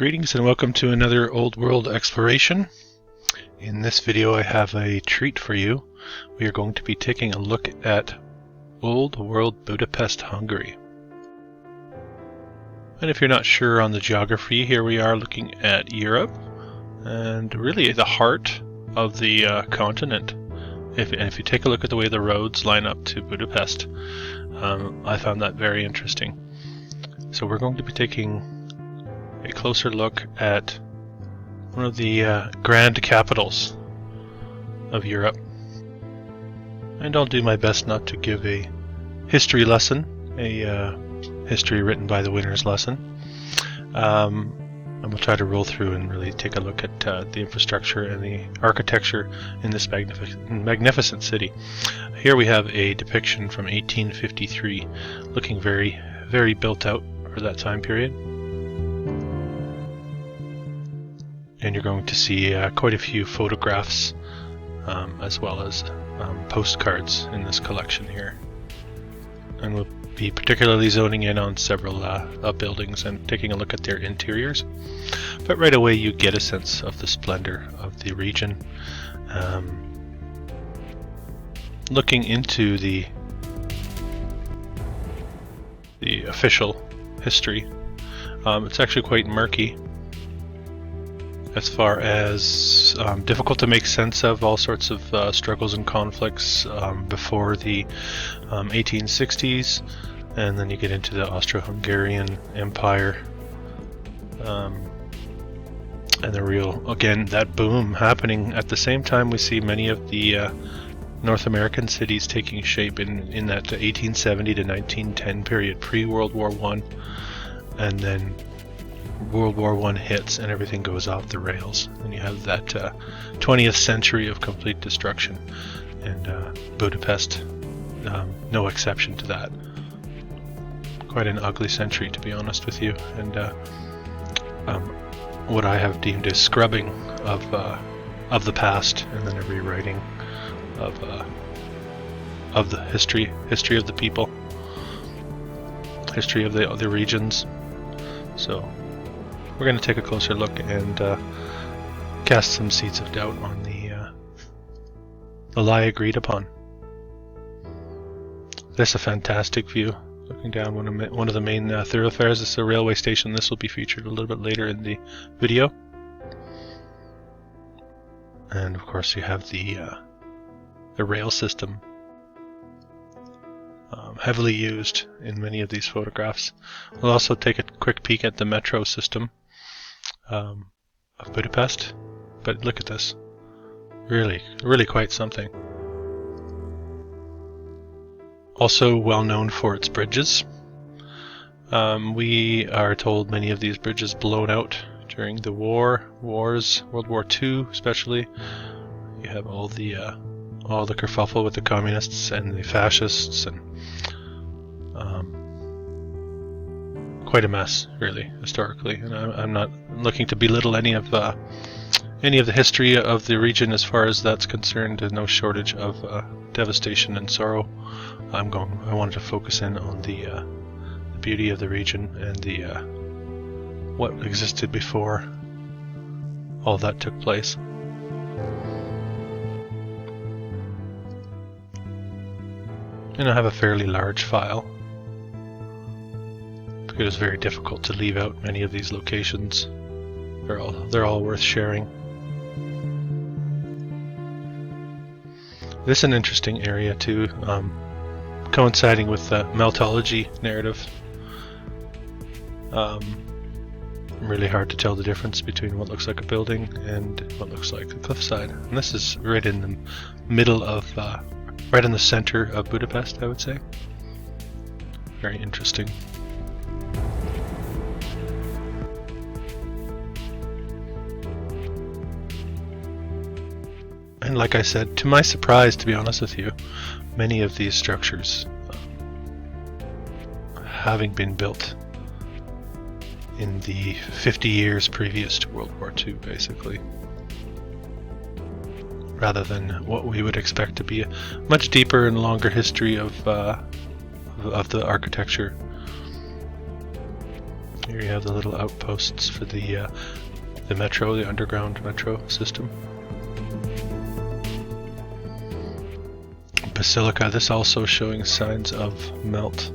Greetings and welcome to another Old World exploration. In this video I have a treat for you. We are going to be taking a look at Old World Budapest, Hungary. And if you're not sure on the geography, here we are looking at Europe and really the heart of the continent. If you take a look at the way the roads line up to Budapest, I found that very interesting. So we're going to be taking a closer look at one of the grand capitals of Europe. And I'll do my best not to give a history lesson, a history written by the winner's lesson. And we'll try to roll through and really take a look at the infrastructure and the architecture in this magnificent city. Here we have a depiction from 1853, looking very, very built out for that time period. And you're going to see quite a few photographs as well as postcards in this collection here. And we'll be particularly zoning in on several buildings and taking a look at their interiors. But right away you get a sense of the splendor of the region. Looking into the official history, it's actually quite murky, as far as difficult to make sense of all sorts of struggles and conflicts before the 1860s, and then you get into the Austro-Hungarian Empire, and the real, again, that boom happening at the same time we see many of the North American cities taking shape in that 1870 to 1910 period, pre-World War I, and then World War I hits and everything goes off the rails, and you have that 20th century of complete destruction, and Budapest, no exception to that. Quite an ugly century, to be honest with you, and what I have deemed a scrubbing of the past, and then a rewriting of the history of the people, history of the regions. So we're going to take a closer look and cast some seeds of doubt on the lie agreed upon. This is a fantastic view, looking down one of the main thoroughfares. This is a railway station. This will be featured a little bit later in the video. And of course you have the rail system, heavily used in many of these photographs. We'll also take a quick peek at the metro system of Budapest, but look at this, really quite something. Also well known for its bridges. We are told many of these bridges blown out during the wars, World War II especially. You have all the kerfuffle with the communists and the fascists, and quite a mess, really, historically. And I'm not looking to belittle any of the history of the region as far as that's concerned. There's no shortage of devastation and sorrow. I wanted to focus in on the beauty of the region and the what existed before all that took place. And I have a fairly large file, because it was very difficult to leave out many of these locations. They're all worth sharing. This is an interesting area too, coinciding with the Meltology narrative. Really hard to tell the difference between what looks like a building and what looks like a cliffside. And this is right in the middle of, right in the center of Budapest, I would say. Very interesting. And like I said, to my surprise, to be honest with you, many of these structures having been built in the 50 years previous to World War II, basically, rather than what we would expect to be a much deeper and longer history of the architecture. Here you have the little outposts for the metro, the underground metro system. Basilica, this also showing signs of melt.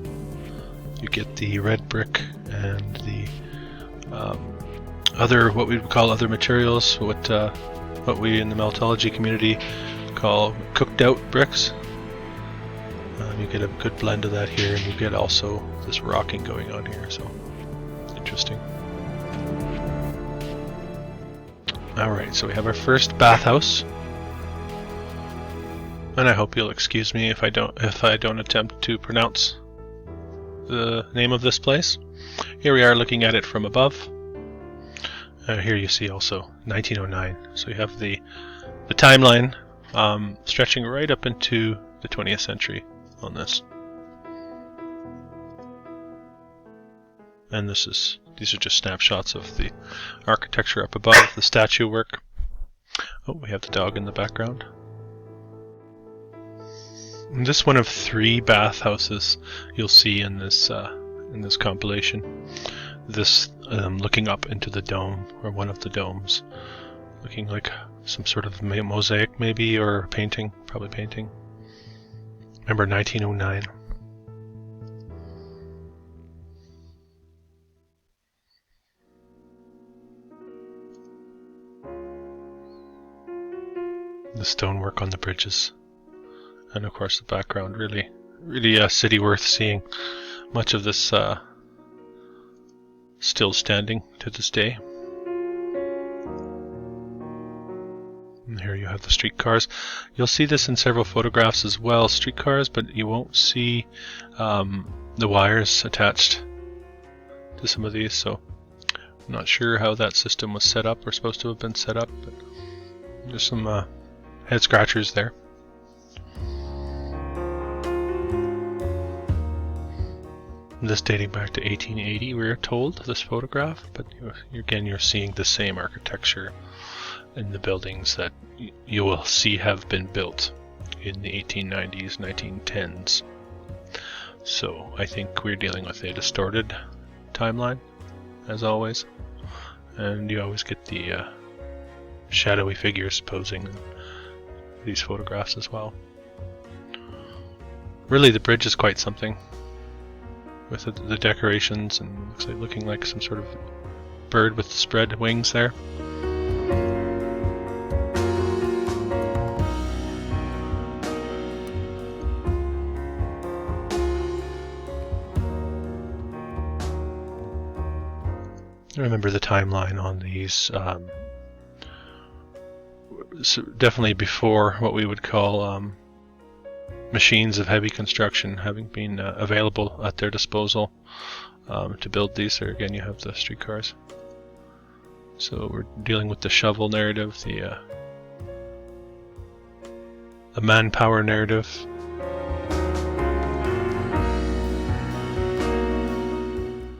You get the red brick and the other, what we would call other materials, what we in the meltology community call cooked out bricks. You get a good blend of that here, and you get also this rocking going on here, so interesting. Alright, so we have our first bathhouse. And I hope you'll excuse me if I don't attempt to pronounce the name of this place. Here we are looking at it from above. Here you see also 1909. So you have the timeline stretching right up into the 20th century on this. And these are just snapshots of the architecture up above, the statue work. Oh, we have the dog in the background. And this one of 3 bathhouses you'll see in this compilation. This looking up into the dome, or one of the domes, looking like some sort of mosaic maybe, or painting, probably painting. Remember 1909. The stonework on the bridges. And of course the background, really a city worth seeing. Much of this still standing to this day. And here you have the streetcars. You'll see this in several photographs as well, streetcars, but you won't see the wires attached to some of these, so I'm not sure how that system was set up or supposed to have been set up, but there's some head scratchers there. This dating back to 1880, we're told, this photograph, but again, you're seeing the same architecture in the buildings that you will see have been built in the 1890s, 1910s. So I think we're dealing with a distorted timeline, as always, and you always get the shadowy figures posing in these photographs as well. Really, the bridge is quite something, with the decorations, and looks like looking like some sort of bird with spread wings there. I remember the timeline on these, so definitely before what we would call machines of heavy construction having been available at their disposal to build these. There again you have the streetcars. So we're dealing with the shovel narrative, the manpower narrative.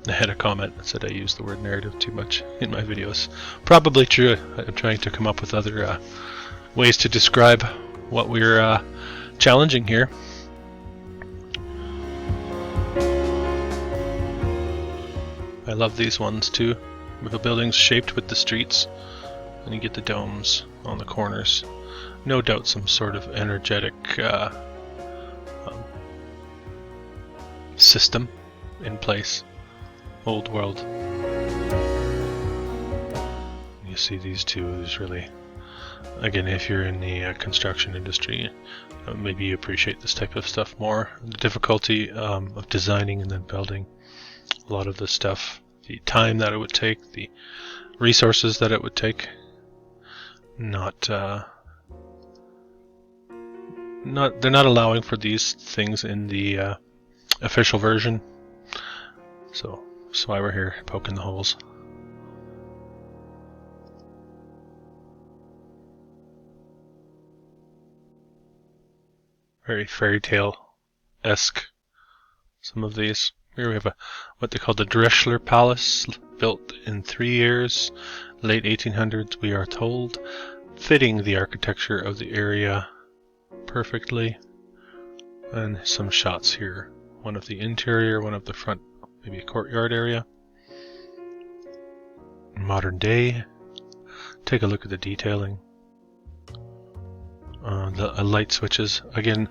I had a comment that said I use the word narrative too much in my videos. Probably true. I'm trying to come up with other ways to describe what we're challenging here. I love these ones too, with the buildings shaped with the streets, and you get the domes on the corners. No doubt some sort of energetic system in place. Old world. You see these two, there's really, again, if you're in the construction industry, maybe you appreciate this type of stuff more. The difficulty of designing and then building a lot of this stuff, the time that it would take, the resources that it would take. They're not allowing for these things in the official version. So that's why we're here poking the holes. Very fairy tale-esque, some of these. Here we have what they call the Drechsler Palace, built in 3 years, late 1800s we are told, fitting the architecture of the area perfectly. And some shots here, one of the interior, one of the front, maybe a courtyard area. modern day. Take a look at the detailing. The light switches, again,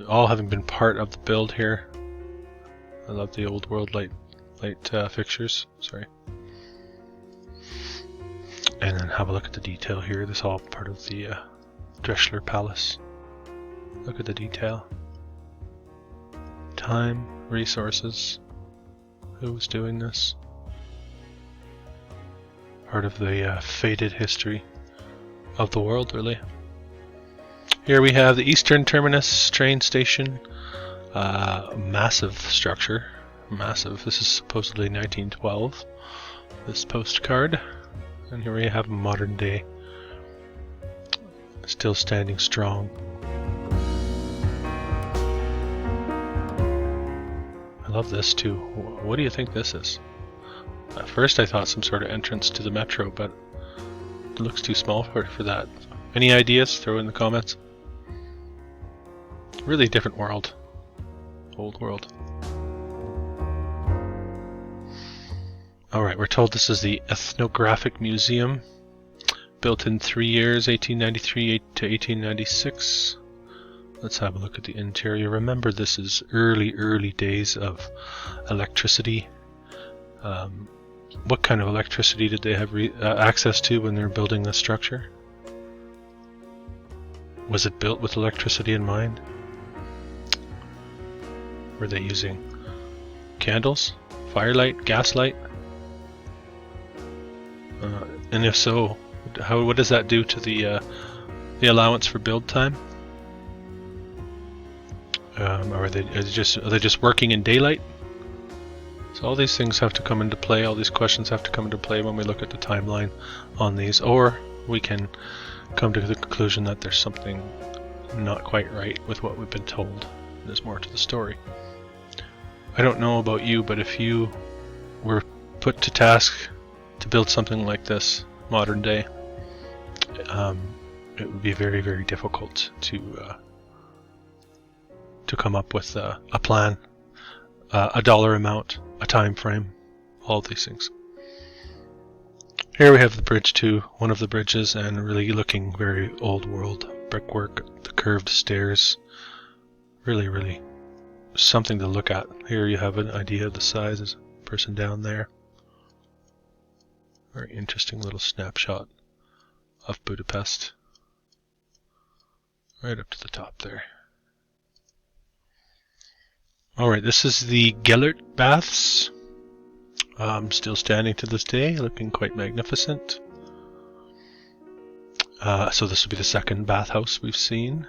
all having been part of the build here. I love the old world light fixtures. Sorry. And then have a look at the detail here. This is all part of the Drechsler Palace. Look at the detail. Time, resources. Who was doing this? Part of the faded history of the world, really. Here we have the Eastern Terminus train station. Massive structure. Massive. This is supposedly 1912. This postcard. And here we have modern day. Still standing strong. I love this too. What do you think this is? At first I thought some sort of entrance to the metro, but it looks too small for that. Any ideas? Throw in the comments. Really different world. Old world. Alright, we're told this is the Ethnographic Museum. Built in 3 years, 1893 to 1896. Let's have a look at the interior. Remember, this is early days of electricity. What kind of electricity did they have access to when they were building this structure? Was it built with electricity in mind? Were they using candles, firelight, gaslight? And if so, what does that do to the allowance for build time? Or are they just working in daylight? So all these things have to come into play. All these questions have to come into play when we look at the timeline on these, or we can come to the conclusion that there's something not quite right with what we've been told. There's more to the story. I don't know about you, but if you were put to task to build something like this modern day, it would be very, very difficult to come up with a plan, a dollar amount, a time frame, all these things. Here we have the bridge too, one of the bridges, and really looking very old world. Brickwork, the curved stairs, really something to look at. Here you have an idea of the size. There's a person down there. Very interesting little snapshot of Budapest. Right up to the top there. Alright, this is the Gellert Baths. Still standing to this day, looking quite magnificent. So this will be the second bathhouse we've seen.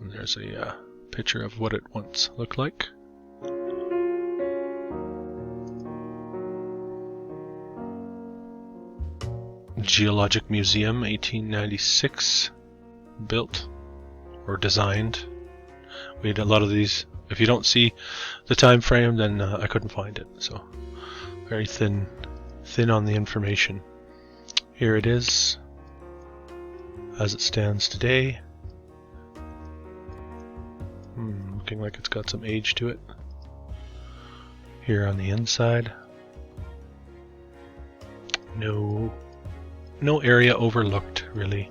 And there's a picture of what it once looked like. Geologic Museum, 1896, built or designed. We had a lot of these. If you don't see the time frame, then I couldn't find it. So very thin on the information. Here it is, as it stands today. Looking like it's got some age to it. Here on the inside, no area overlooked really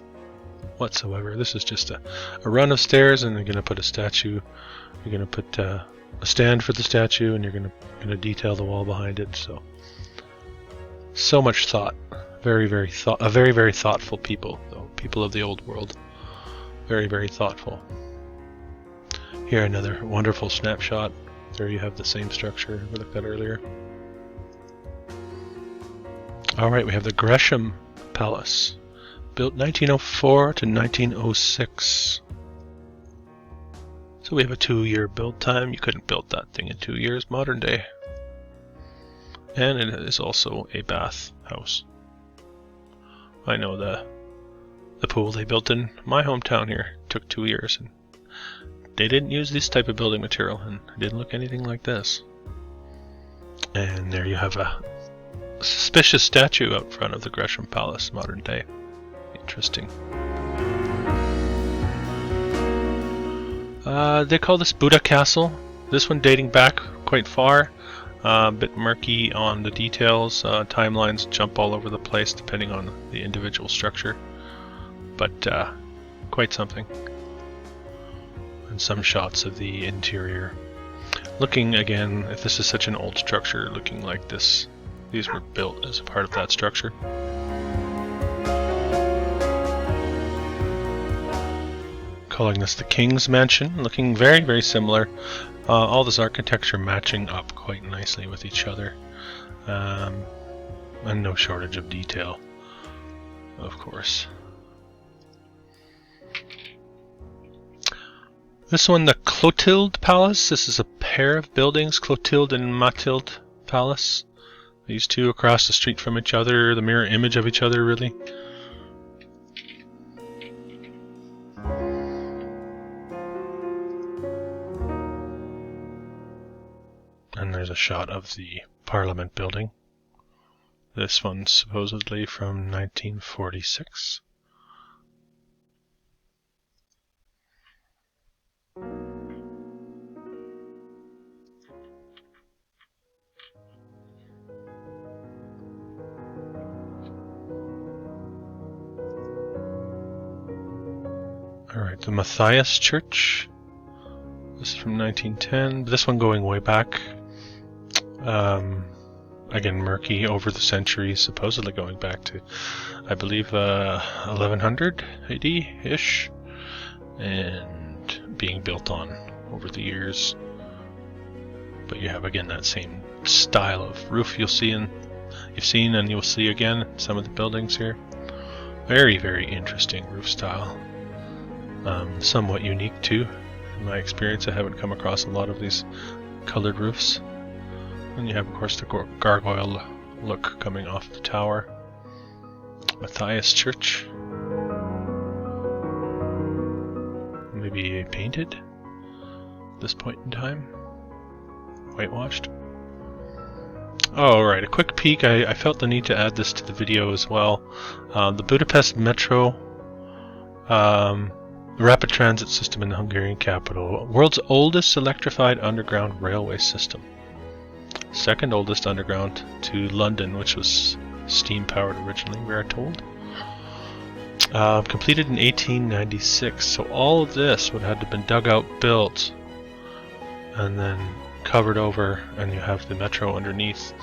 whatsoever. This is just a run of stairs, and you're going to put a statue. You're going to put a stand for the statue, and you're going to detail the wall behind it. So much thought. Very thoughtful people, though. People of the old world. Very thoughtful. Here another wonderful snapshot. There you have the same structure we looked at earlier. Alright, we have the Gresham Palace. Built 1904 to 1906. So we have a 2-year build time. You couldn't build that thing in 2 years modern day. And it is also a bath house. I know the pool they built in my hometown here took 2 years, and they didn't use this type of building material, and it didn't look anything like this. And there you have a suspicious statue out front of the Gresham Palace modern day. Interesting. They call this Buda Castle. This one dating back quite far. A bit murky on the details. Timelines jump all over the place depending on the individual structure, but quite something. And some shots of the interior. Looking again, if this is such an old structure, looking like this, these were built as a part of that structure. Calling this the King's Mansion, looking very, very similar. All this architecture matching up quite nicely with each other. And no shortage of detail, of course. This one, the Clotilde Palace. This is a pair of buildings, Clotilde and Mathilde Palace. These two across the street from each other, the mirror image of each other, really. And there's a shot of the Parliament building. This one's supposedly from 1946. Alright, the Matthias Church. This is from 1910. This one going way back. Again, murky over the centuries, supposedly going back to, I believe, 1100 AD-ish, and being built on over the years. But you have, again, that same style of roof you've seen and you'll see again in some of the buildings here. Very, very interesting roof style. Somewhat unique too. In my experience, I haven't come across a lot of these colored roofs. And you have, of course, the gargoyle look coming off the tower. Matthias Church. Maybe painted at this point in time. Whitewashed. Oh, right, a quick peek. I felt the need to add this to the video as well. The Budapest Metro rapid transit system in the Hungarian capital. World's oldest electrified underground railway system. Second oldest underground to London, which was steam powered originally, we are told. Completed in 1896. So all of this would have to have been dug out, built, and then covered over, and you have the metro underneath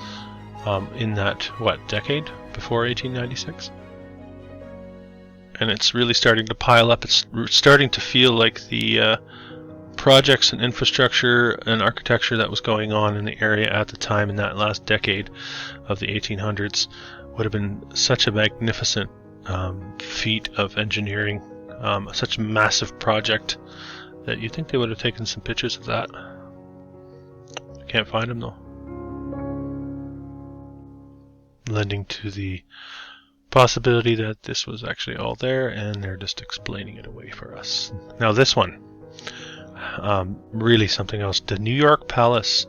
in that, what, decade before 1896? And it's really starting to pile up. It's starting to feel like the projects and infrastructure and architecture that was going on in the area at the time in that last decade of the 1800s would have been such a magnificent feat of engineering, such a massive project that you'd think they would have taken some pictures of that. I can't find them though. Lending to the possibility that this was actually all there and they're just explaining it away for us. Now this one, really something else. The New York Palace,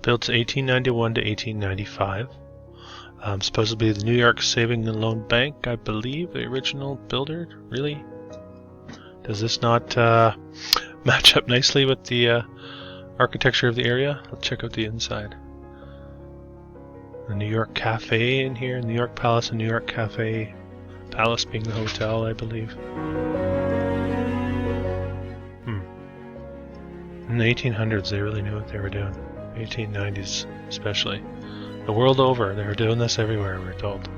built 1891 to 1895. Supposedly the New York Saving and Loan Bank, I believe, the original builder. Really? Does this not match up nicely with the architecture of the area? Let's check out the inside. The New York Cafe in here, New York Palace and New York Cafe. Palace being the hotel, I believe. In the 1800s, they really knew what they were doing. 1890s, especially. The world over, they were doing this everywhere, we're told.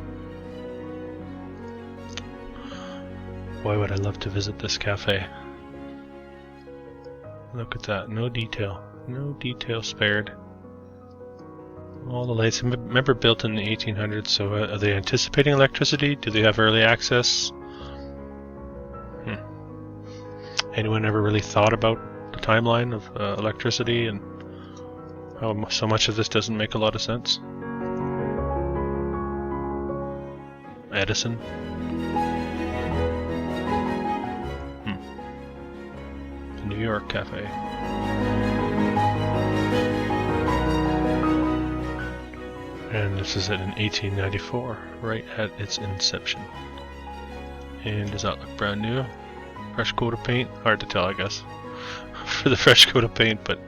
Boy, would I love to visit this cafe. Look at that, no detail. No detail spared. All the lights, remember, built in the 1800s, so are they anticipating electricity? Do they have early access? Anyone ever really thought about the timeline of electricity and how so much of this doesn't make a lot of sense? Edison? The New York Cafe. And this is in 1894, right at its inception. And does that look brand new? Fresh coat of paint? Hard to tell, I guess, for the fresh coat of paint, but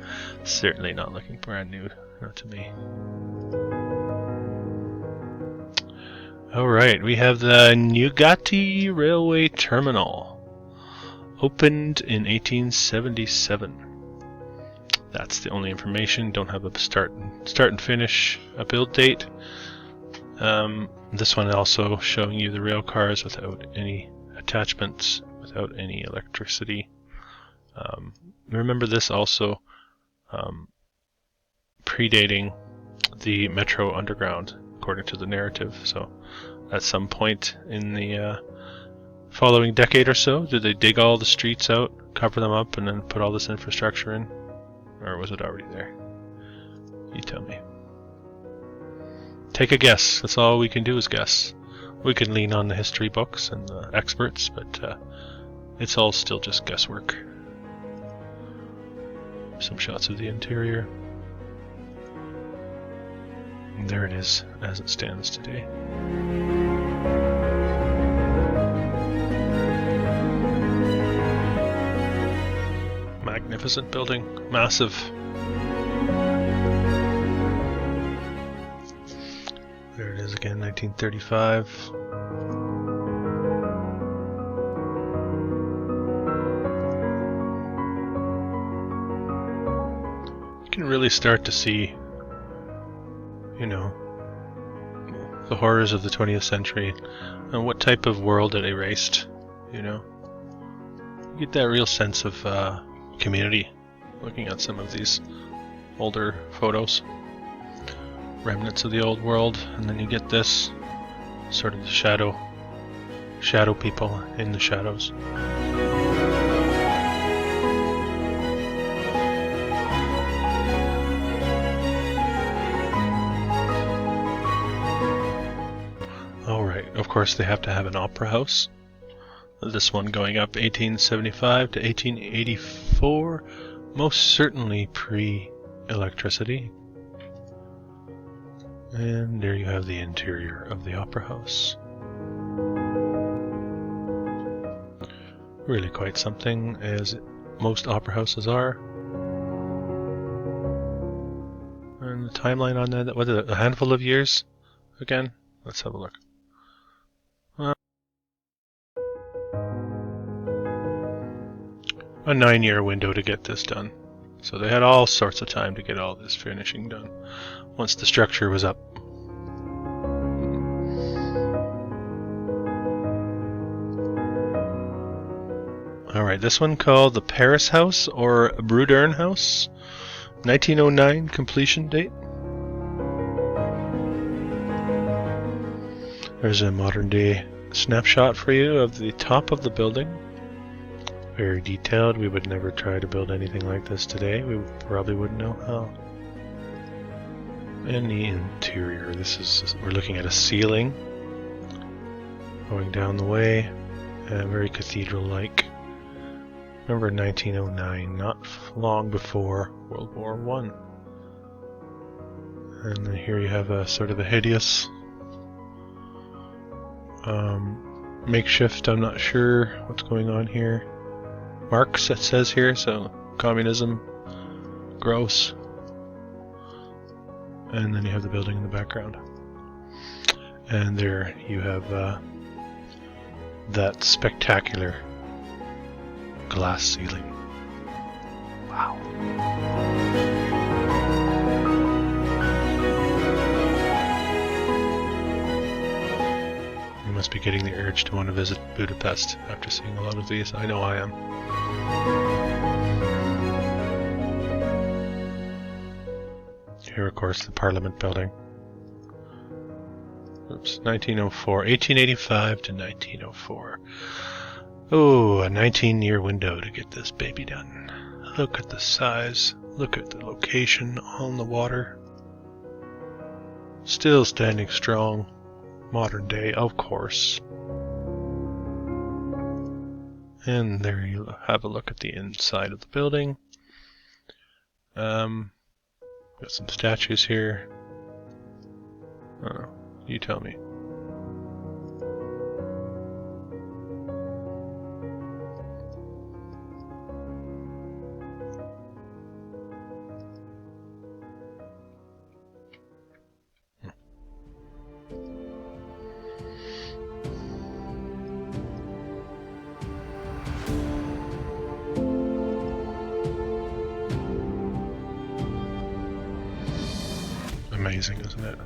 certainly not looking brand new not to me. Alright, we have the Newgate Railway Terminal. Opened in 1877. That's the only information. Don't have a start and finish, a build date. This one also showing you the rail cars without any attachments, without any electricity. Remember this also predating the Metro Underground, according to the narrative. So at some point in the following decade or so, did they dig all the streets out, cover them up, and then put all this infrastructure in? Or was it already there? You tell me. Take a guess. That's all we can do is guess. We can lean on the history books and the experts, but it's all still just guesswork. Some shots of the interior. And there it is, as it stands today. Magnificent building. Massive. There it is again, 1935. You can really start to see, you know, the horrors of the 20th century and what type of world it erased, you know. You get that real sense of community looking at some of these older photos. Remnants of the old world, and then you get this sort of the shadow people in the shadows. Alright, of course they have to have an opera house. This one going up 1875 to 1884, most certainly pre-electricity. And there you have the interior of the opera house. Really quite something, as most opera houses are. And the timeline on that, what is it, a handful of years? Again, let's have a look. A 9-year window to get this done. So they had all sorts of time to get all this finishing done once the structure was up. Alright, this one called the Paris House or Brudern House. 1909 completion date. There's a modern day snapshot for you of the top of the building. Very detailed. We would never try to build anything like this today. We probably wouldn't know how. And the interior. We're looking at a ceiling going down the way. Very cathedral-like. Remember 1909, not long before World War I. And then here you have a sort of a hideous makeshift. I'm not sure what's going on here. Marx, it says here, so communism, gross. And then you have the building in the background. And there you have that spectacular glass ceiling. Wow. You must be getting the urge to want to visit Budapest after seeing a lot of these. I know I am. Here, of course, the Parliament building. Oops, 1904, 1885 to 1904. Oh, a 19-year window to get this baby done. Look at the size. Look at the location on the water. Still standing strong. Modern day, of course. And there you have a look at the inside of the building. Got some statues here. You tell me. amazing, isn't it?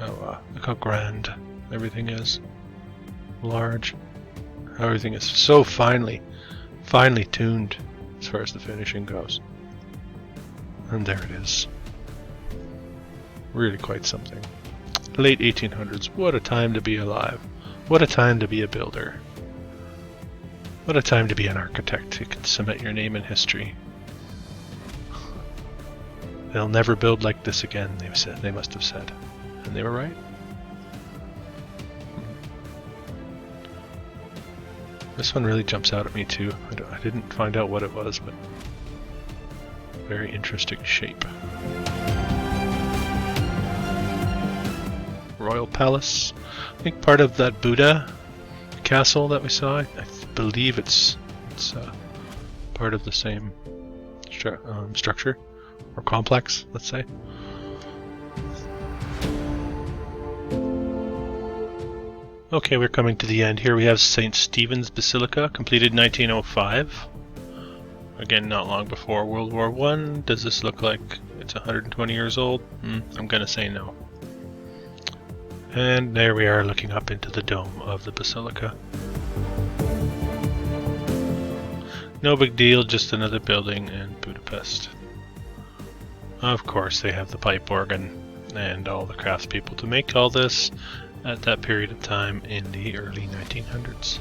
Oh, look how grand everything is. Large. Everything is so finely tuned as far as the finishing goes. And there it is. Really quite something. Late 1800s. What a time to be alive. What a time to be a builder. What a time to be an architect. You can cement your name in history. They'll never build like this again, they must have said. And they were right. This one really jumps out at me too. I didn't find out what it was, but very interesting shape. Royal Palace. I think part of that Buddha castle that we saw. I believe it's part of the same structure or complex, let's say. Okay, we're coming to the end here. We have St. Stephen's Basilica, completed 1905. Again, not long before World War I. Does this look like it's 120 years old? I'm gonna say no. And there we are looking up into the dome of the basilica. No big deal, just another building in Budapest. Of course, they have the pipe organ and all the craftspeople to make all this at that period of time in the early 1900s.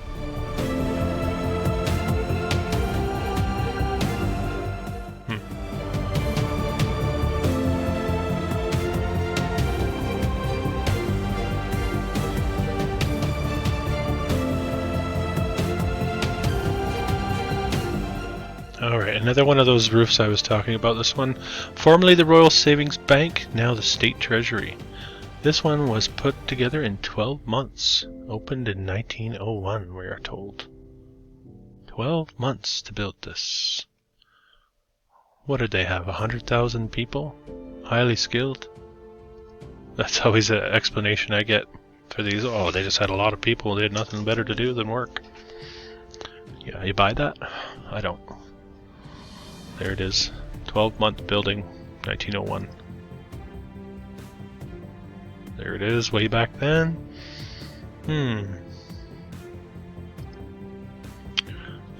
Alright, another one of those roofs I was talking about. This one, formerly the Royal Savings Bank, now the State Treasury. This one was put together in 12 months. Opened in 1901, we are told. 12 months to build this. What did they have, 100,000 people? Highly skilled? That's always an explanation I get for these. Oh, they just had a lot of people. They had nothing better to do than work. Yeah, you buy that? I don't. There it is. 12-month building, 1901. There it is, way back then.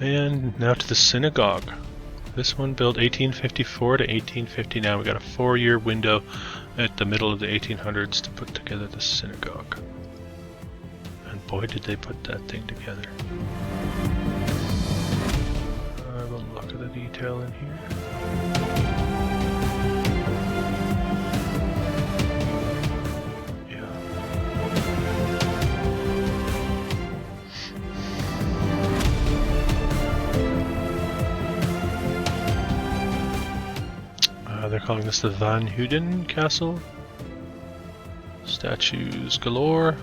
And now to the synagogue. This one built 1854 to 1859. We got a 4-year window at the middle of the 1800s to put together the synagogue. And boy, did they put that thing together. Have a look at the detail in here. They're calling this the Van Houten Castle. Statues galore.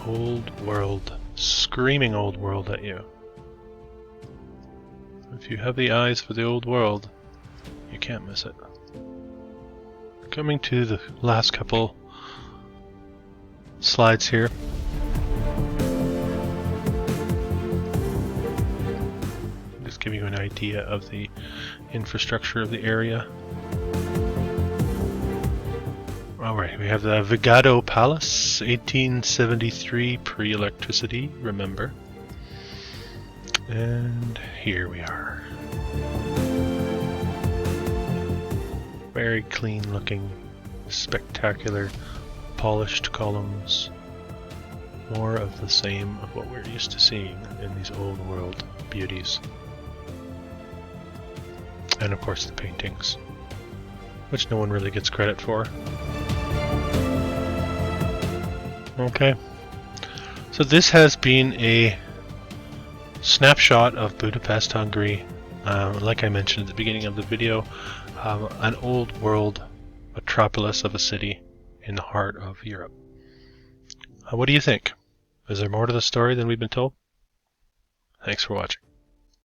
Old world. Screaming old world at you. If you have the eyes for the old world, you can't miss it. Coming to the last couple slides here. Just giving you an idea of the infrastructure of the area. Alright, we have the Vigado Palace, 1873 pre-electricity, remember. And here we are. Very clean looking, spectacular, polished columns. More of the same of what we're used to seeing in these old world beauties. And of course the paintings, which no one really gets credit for. Okay, so this has been a snapshot of Budapest, Hungary. Like I mentioned at the beginning of the video, an old world metropolis of a city in the heart of Europe. What do you think? Is there more to the story than we've been told? Thanks for watching.